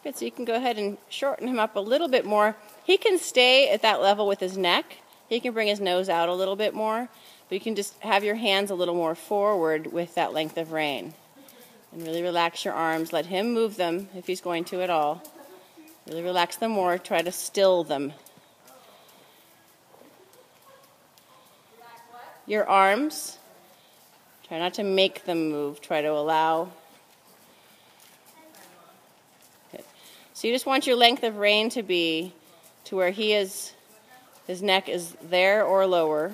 Good, so you can go ahead and shorten him up a little bit more. He can stay at that level with his neck. He can bring his nose out a little bit more, but you can just have your hands a little more forward with that length of rein. And really relax your arms. Let him move them if he's going to at all. Really relax them more. Try to still them. Your arms. Try not to make them move. Try to allow. Good. So you just want your length of rein to be to where his neck is there or lower,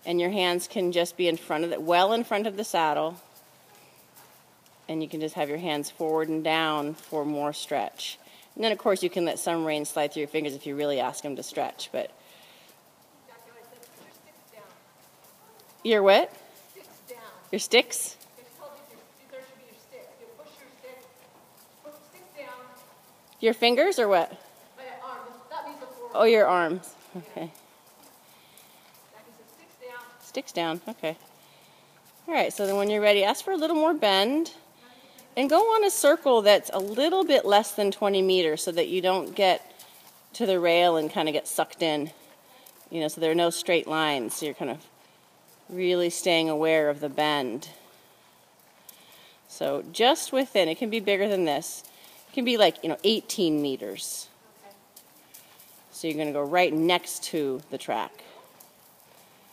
and your hands can just be in front of well in front of the saddle, and you can just have your hands forward and down for more stretch. And then of course you can let some rein slide through your fingers if you really ask them to stretch. But your what? Sticks down. Your sticks? There should be your stick. You push your stick, put sticks down. Your fingers or what? My arms. That means the forward. Oh, your arms. Okay. That means the sticks down. Sticks down. Okay. All right, so then when you're ready, ask for a little more bend. And go on a circle that's a little bit less than 20 meters so that you don't get to the rail and kind of get sucked in. You know, so there are no straight lines. So you're kind of really staying aware of the bend. So just within, it can be bigger than this. It can be like, 18 meters. Okay. So you're going to go right next to the track.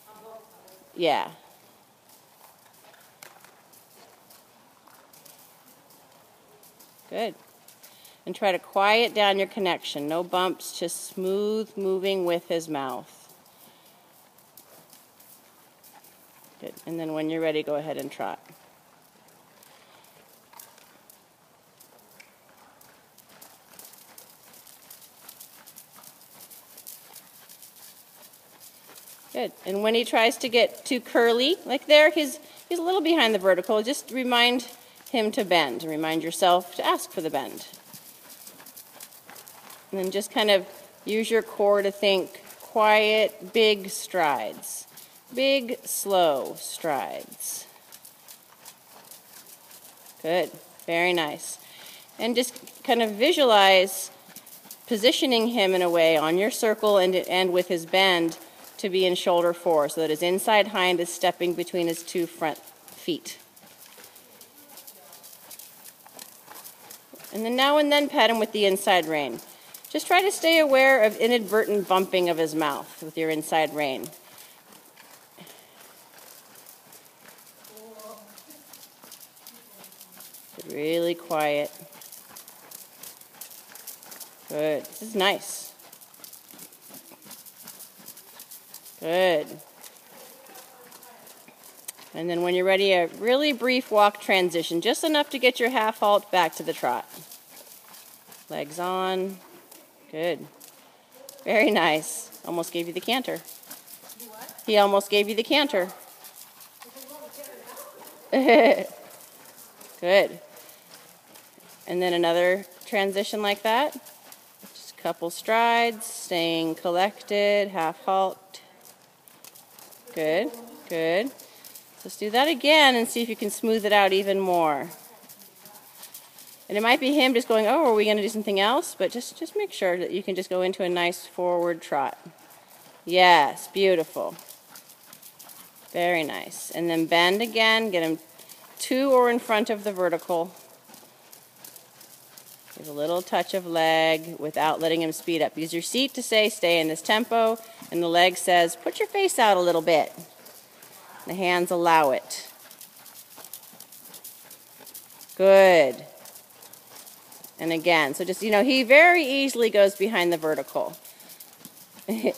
On both sides. Yeah. Good. And try to quiet down your connection. No bumps, just smooth moving with his mouth. Good. And then when you're ready, go ahead and trot. Good. And when he tries to get too curly, like there, he's a little behind the vertical, just remind him to bend. Remind yourself to ask for the bend. And then just kind of use your core to think quiet, big strides. Big, slow strides. Good. Very nice. And just kind of visualize positioning him in a way on your circle and with his bend to be in shoulder 4 so that his inside hind is stepping between his 2 front feet. And then now and then pet him with the inside rein. Just try to stay aware of inadvertent bumping of his mouth with your inside rein. Really quiet. Good. This is nice. Good. And then when you're ready, a really brief walk transition, just enough to get your half halt back to the trot. Legs on. Good. Very nice. Almost gave you the canter. He almost gave you the canter. Good. And then another transition like that. Just a couple strides, staying collected, half halt. Good, good. Let's do that again and see if you can smooth it out even more. And it might be him just going, oh, are we going to do something else? But just make sure that you can just go into a nice forward trot. Yes, beautiful. Very nice. And then bend again, get him to or in front of the vertical. Give a little touch of leg without letting him speed up. Use your seat to say, stay in this tempo, and the leg says, put your face out a little bit. The hands allow it. Good. And again, so just, he very easily goes behind the vertical. Good.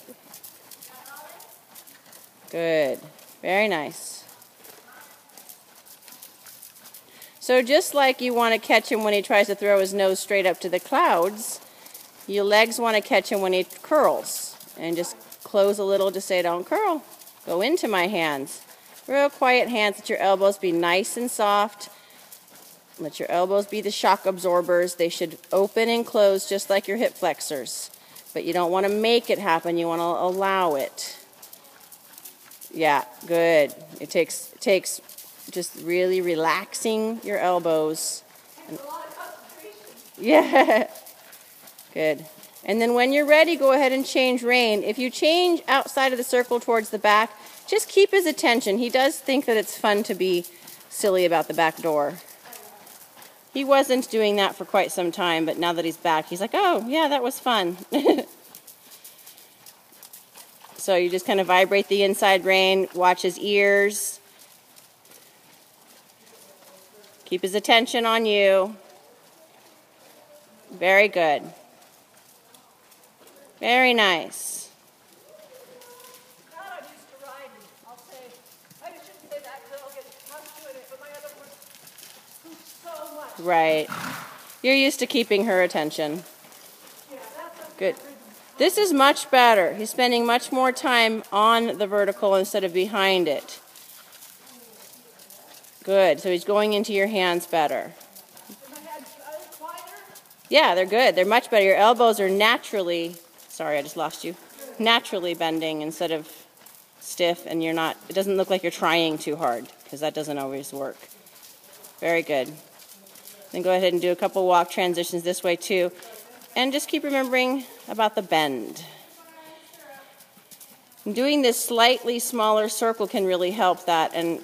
Very nice. So just like you want to catch him when he tries to throw his nose straight up to the clouds, your legs want to catch him when he curls. And just close a little to say, don't curl. Go into my hands. Real quiet hands. Let your elbows be nice and soft. Let your elbows be the shock absorbers. They should open and close just like your hip flexors. But you don't want to make it happen. You want to allow it. Yeah, good. It takes just really relaxing your elbows. It's a lot of concentration. Yeah. Good. And then when you're ready, go ahead and change rein. If you change outside of the circle towards the back, just keep his attention. He does think that it's fun to be silly about the back door. He wasn't doing that for quite some time, but now that he's back, he's like, oh, yeah, that was fun. So you just kind of vibrate the inside rein, watch his ears. Keep his attention on you. Very good. Very nice. God, I'm used to riding. I'll say, I shouldn't say that because I'll get used to it, but my other one scoots so much. Right. You're used to keeping her attention. Yeah, that's Good. This is much better. He's spending much more time on the vertical instead of behind it. Good. So he's going into your hands better. my hands quieter. Yeah, they're good. They're much better. Your elbows are naturally, sorry, I just lost you, naturally bending instead of stiff, and you're not, it doesn't look like you're trying too hard, because that doesn't always work. Very good. Then go ahead and do a couple walk transitions this way too. And just keep remembering about the bend. Doing this slightly smaller circle can really help that. And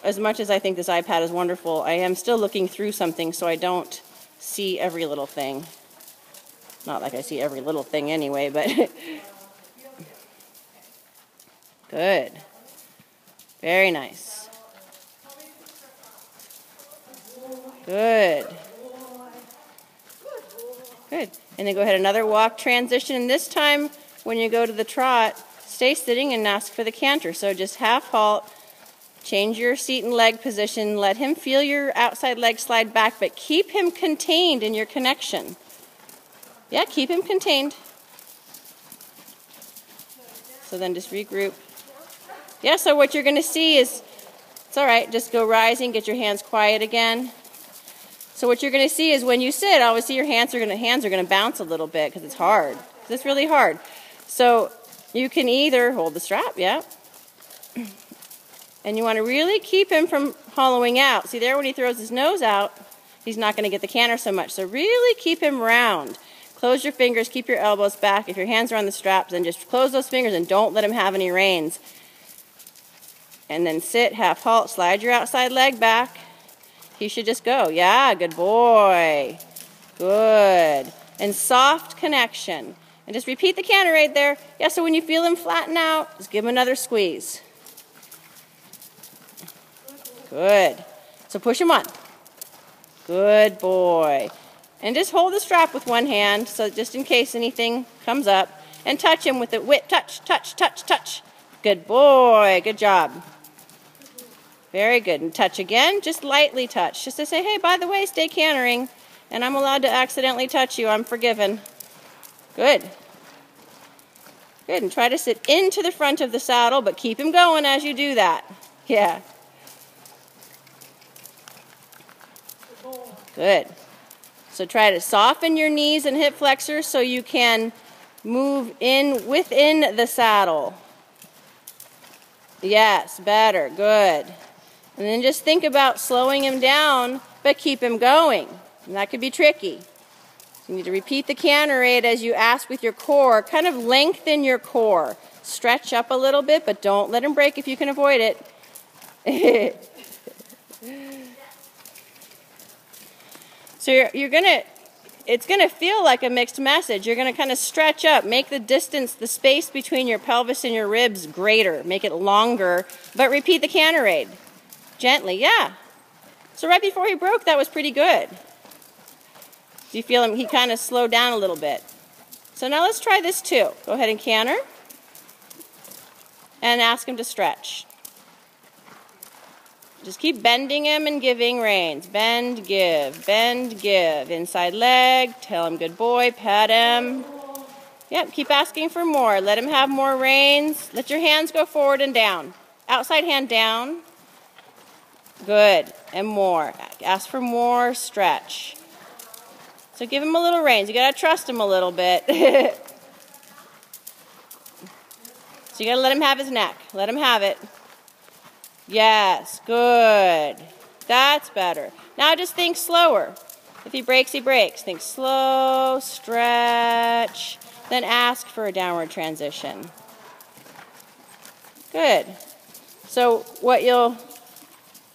as much as I think this iPad is wonderful, I am still looking through something, so I don't see every little thing. Not like I see every little thing anyway, but good. Very nice. Good. Good. And then go ahead, another walk transition. And this time, when you go to the trot, stay sitting and ask for the canter. So just half halt, change your seat and leg position, let him feel your outside leg slide back, but keep him contained in your connection. Yeah, keep him contained. So then just regroup. Yeah, so what you're going to see is, it's all right, just go rising, get your hands quiet again. So what you're going to see is when you sit, obviously your hands are going to bounce a little bit because it's hard. It's really hard. So you can either hold the strap, yeah. And you want to really keep him from hollowing out. See there, when he throws his nose out, he's not going to get the canter so much. So really keep him round. Close your fingers, keep your elbows back. If your hands are on the straps, then just close those fingers and don't let him have any reins. And then sit, half halt, slide your outside leg back. He should just go. Yeah, good boy. Good. And soft connection. And just repeat the canter right there. Yeah, so when you feel him flatten out, just give him another squeeze. Good. So push him on. Good boy. And just hold the strap with one hand, so just in case anything comes up. And touch him with the whip. Touch, touch, touch, touch. Good boy. Good job. Very good. And touch again. Just lightly touch. Just to say, hey, by the way, stay cantering. And I'm allowed to accidentally touch you. I'm forgiven. Good. Good. And try to sit into the front of the saddle, but keep him going as you do that. Yeah. Good. So try to soften your knees and hip flexors so you can move in within the saddle. Yes, better. Good. And then just think about slowing him down, but keep him going. And that could be tricky. So you need to repeat the canter rate as you ask with your core. Kind of lengthen your core. Stretch up a little bit, but don't let him break if you can avoid it. So it's gonna feel like a mixed message. You're gonna kind of stretch up, make the distance, the space between your pelvis and your ribs greater, make it longer, but repeat the canter rate. Gently, yeah. So right before he broke, that was pretty good. Do you feel him? He kind of slowed down a little bit. So now let's try this too. Go ahead and canter. And ask him to stretch. Just keep bending him and giving reins. Bend, give, bend, give. Inside leg, tell him good boy, pet him. Yep, keep asking for more. Let him have more reins. Let your hands go forward and down. Outside hand down. Good, and more. Ask for more, stretch. So give him a little reins. You gotta trust him a little bit. So you gotta let him have his neck. Let him have it. Yes, good. That's better. Now just think slower. If he breaks, he breaks. Think slow, stretch, then ask for a downward transition. Good. So what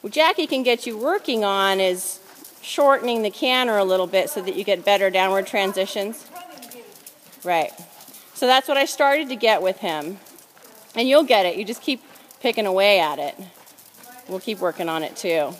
Jackie can get you working on is shortening the canter a little bit so that you get better downward transitions. Right. So that's what I started to get with him. And you'll get it. You just keep picking away at it. We'll keep working on it too.